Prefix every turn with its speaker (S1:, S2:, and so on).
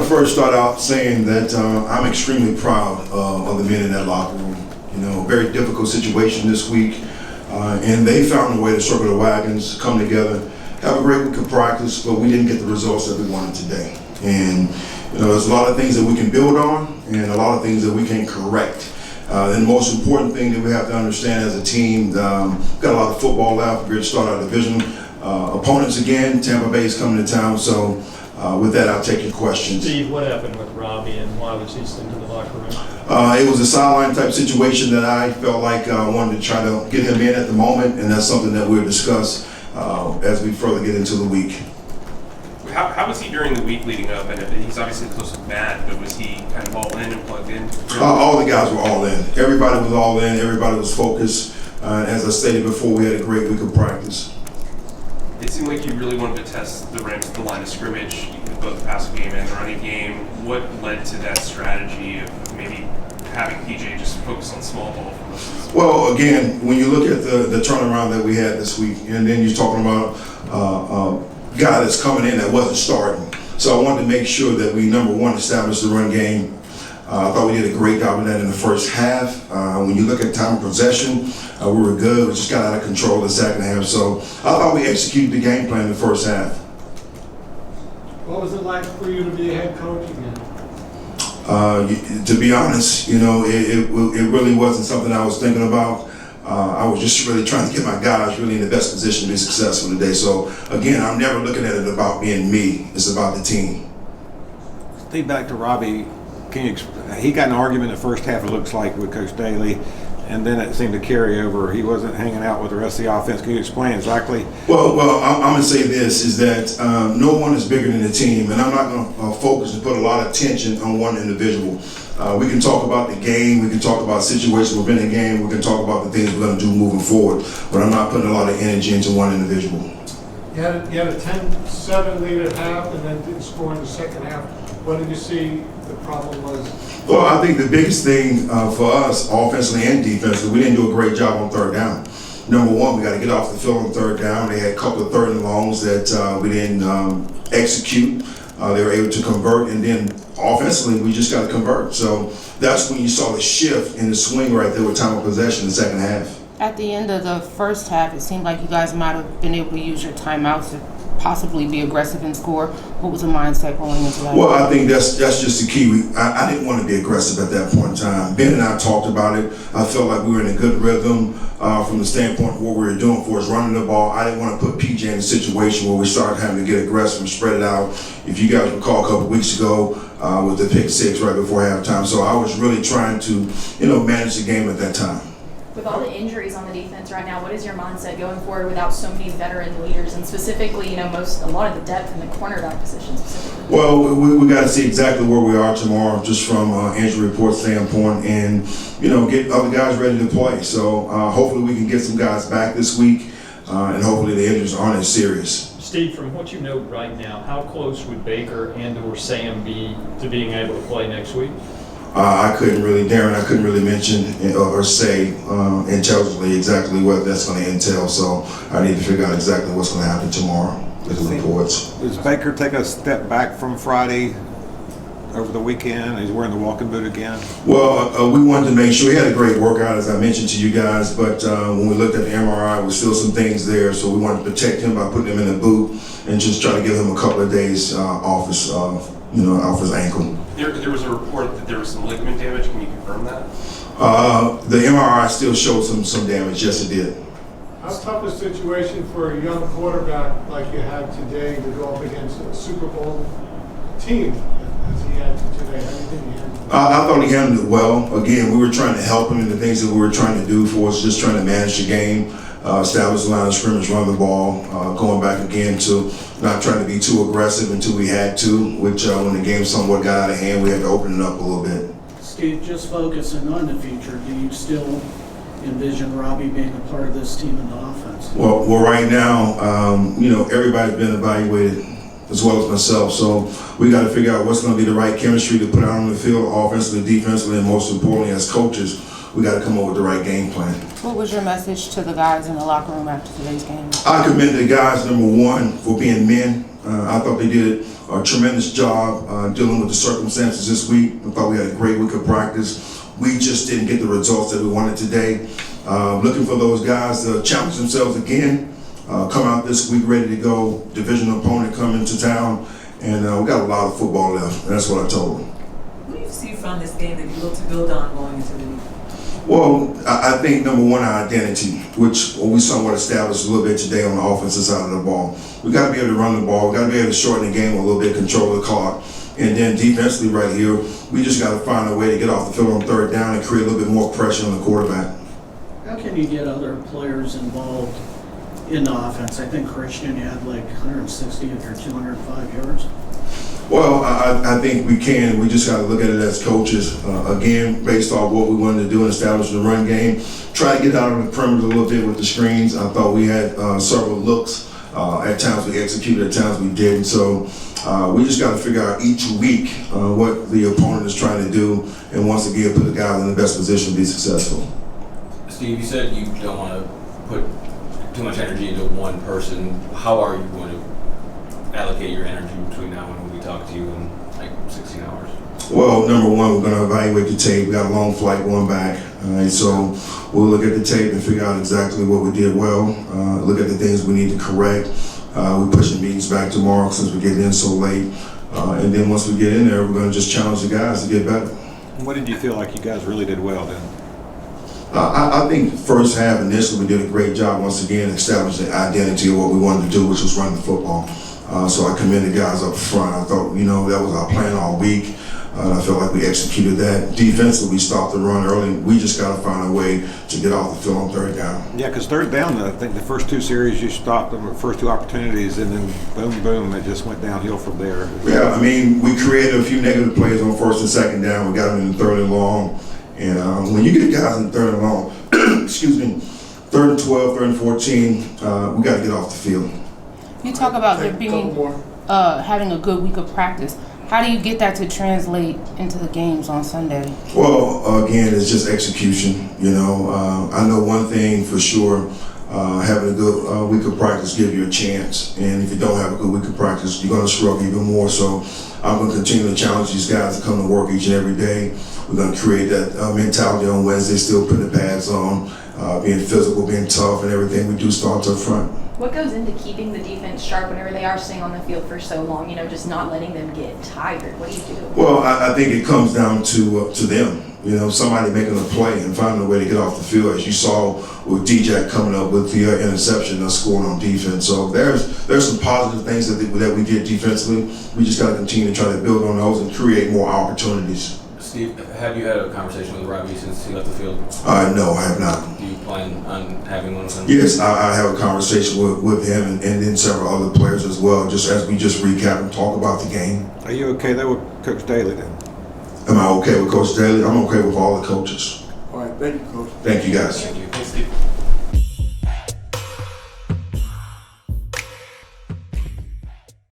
S1: to first start out saying that I'm extremely proud of the men in that locker room. You know, very difficult situation this week, and they found a way to circle the wagons, come together, have a great week of practice, but we didn't get the results that we wanted today. And you know, there's a lot of things that we can build on, and a lot of things that we can correct. And the most important thing that we have to understand as a team, we've got a lot of football left. We're going to start our division opponents again. Tampa Bay is coming to town, so with that, I'll take your questions.
S2: Steve, what happened with Robbie and why was he sent to the locker room?
S1: It was a sideline type situation that I felt like I wanted to try to get him in at the moment, and that's something that we'll discuss as we further get into the week.
S3: How was he during the week leading up? And he's obviously close with Matt, but was he kind of all in and plugged in?
S1: All the guys were all in. Everybody was all in. Everybody was focused. As I stated before, we had a great week of practice.
S3: It seemed like you really wanted to test the Rams at the line of scrimmage, with both the passing game and the running game. What led to that strategy of maybe having PJ just focus on small ball for most of this?
S1: Well, again, when you look at the turnaround that we had this week, and then you're talking about guy that's coming in that wasn't starting. So I wanted to make sure that we, number one, established the run game. I thought we did a great job of that in the first half. When you look at time of possession, we were good. We just got out of control in the second half. So I thought we executed the game plan in the first half.
S4: What was it like for you to be a head coach again?
S1: To be honest, you know, it really wasn't something I was thinking about. I was just really trying to get my guys really in the best position to be successful today. So again, I'm never looking at it about being me. It's about the team.
S5: Steve, back to Robbie. He got an argument in the first half, it looks like, with Coach Daly, and then it seemed to carry over. He wasn't hanging out with the rest of the offense. Can you explain exactly?
S1: Well, I'm going to say this, is that no one is bigger than the team, and I'm not going to focus and put a lot of attention on one individual. We can talk about the game, we can talk about situations within the game, we can talk about the things we're going to do moving forward, but I'm not putting a lot of energy into one individual.
S4: You had a 10-7 lead at half and then didn't score in the second half. What did you see the problem was?
S1: Well, I think the biggest thing for us, offensively and defensively, we didn't do a great job on third down. Number one, we got to get off the field on third down. They had a couple of third and longs that we didn't execute. They were able to convert, and then offensively, we just got to convert. So that's when you saw the shift in the swing right there with time of possession in the second half.
S6: At the end of the first half, it seemed like you guys might have been able to use your timeouts to possibly be aggressive and score. What was the mindset going into that?
S1: Well, I think that's just the key. I didn't want to be aggressive at that point in time. Ben and I talked about it. I felt like we were in a good rhythm from the standpoint of what we were doing for us running the ball. I didn't want to put PJ in a situation where we started having to get aggressive and spread it out. If you guys recall a couple weeks ago with the pick six right before halftime. So I was really trying to, manage the game at that time.
S7: With all the injuries on the defense right now, what is your mindset going forward without so many veteran leaders and specifically, a lot of the depth in the cornerback position specifically?
S1: Well, we got to see exactly where we are tomorrow, just from injury report standpoint, and get other guys ready to play. So hopefully we can get some guys back this week, and hopefully the injuries aren't as serious.
S2: Steve, from what you know right now, how close would Baker and/or Sam be to being able to play next week?
S1: Darren, I couldn't really mention or say intelligently exactly what that's going to entail. So I need to figure out exactly what's going to happen tomorrow with the reports.
S5: Does Baker take a step back from Friday over the weekend? He's wearing the walking boot again?
S1: Well, we wanted to make sure he had a great workout, as I mentioned to you guys, but when we looked at the MRI, there was still some things there, so we wanted to protect him by putting him in the boot and just try to give him a couple of days off his ankle.
S3: There was a report that there was some ligament damage. Can you confirm that?
S1: The MRI still showed some damage. Yes, it did.
S4: How tough a situation for a young quarterback like you had today to go up against a Super Bowl team as he had today? How do you think he handled it?
S1: I thought he handled it well. Again, we were trying to help him in the things that we were trying to do for us, just trying to manage the game, establish the line of scrimmage, run the ball, going back again to not trying to be too aggressive until we had to, which when the game somewhat got out of hand, we had to open it up a little bit.
S8: Steve, just focusing on the future, do you still envision Robbie being a part of this team in the offense?
S1: Well, right now, everybody's been evaluated as well as myself, so we got to figure out what's going to be the right chemistry to put out on the field, offensively, defensively, and most importantly, as coaches, we got to come up with the right game plan.
S6: What was your message to the guys in the locker room after today's game?
S1: I commend the guys, number one, for being men, I thought they did a tremendous job dealing with the circumstances this week. I thought we had a great week of practice. We just didn't get the results that we wanted today. Looking for those guys to challenge themselves again, come out this week ready to go. Division opponent coming to town, and we got a lot of football left, and that's what I told them.
S9: What do you see from this game that you look to build on going into the week?
S1: Well, I think number one, our identity, which we somewhat established a little bit today on the offensive side of the ball. We got to be able to run the ball. We got to be able to shorten the game a little bit, control the clock. And then defensively right here, we just got to find a way to get off the field on third down and create a little bit more pressure on the quarterback.
S8: How can you get other players involved in the offense? I think Christian had like 160 of your 205 yards.
S1: Well, I think we can. We just got to look at it as coaches. Again, based off what we wanted to do and establish the run game, try to get out on the perimeter a little bit with the screens. I thought we had several looks. At times we executed, at times we didn't. So we just got to figure out each week what the opponent is trying to do, and once again, put the guys in the best position to be successful.
S10: Steve, you said you don't want to put too much energy into one person. How are you going to allocate your energy between now and when we talk to you in like 16 hours?
S1: Well, number one, we're going to evaluate the tape. We got a long flight going back. So we'll look at the tape and figure out exactly what we did well, look at the things we need to correct. We're pushing meetings back tomorrow since we're getting in so late. And then once we get in there, we're going to just challenge the guys to get better.
S5: What did you feel like you guys really did well then?
S1: I think first half initially we did a great job once again establishing the identity of what we wanted to do, which was run the football. So I commend the guys up front. I thought, that was our plan all week. I felt like we executed that. Defensively, we stopped the run early. We just got to find a way to get off the field on third down.
S5: Yeah, because third down, I think the first two series you stopped them, the first two opportunities, and then boom, boom, it just went downhill from there.
S1: Yeah, we created a few negative plays on first and second down. We got them in third and long. And when you get guys in third and long, excuse me, third and 12, third and 14, we got to get off the field.
S6: You talk about there being having a good week of practice. How do you get that to translate into the games on Sunday?
S1: Well, again, it's just execution. I know one thing for sure. Having a good week of practice gives you a chance. And if you don't have a good week of practice, you're going to struggle even more. So I'm going to continue to challenge these guys to come to work each and every day. We're going to create that mentality on Wednesday, still putting the pads on, being physical, being tough, and everything we do starts up front.
S7: What goes into keeping the defense sharp whenever they are staying on the field for so long, just not letting them get tired? What do you do?
S1: Well, I think it comes down to them. Somebody making a play and finding a way to get off the field, as you saw with DJ coming up with the interception and scoring on defense. So there's some positive things that we did defensively. We just got to continue to try to build on those and create more opportunities.
S10: Steve, have you had a conversation with Robbie since he left the field?
S1: No, I have not.
S10: Do you plan on having one with him?
S1: Yes, I have a conversation with him and then several other players as well, just as we just recap and talk about the game.
S5: Are you okay there with Coach Daly then?
S1: Am I okay with Coach Daly? I'm okay with all the coaches.
S4: All right, thank you, Coach.
S1: Thank you, guys.
S3: Thank you. Thanks, Steve.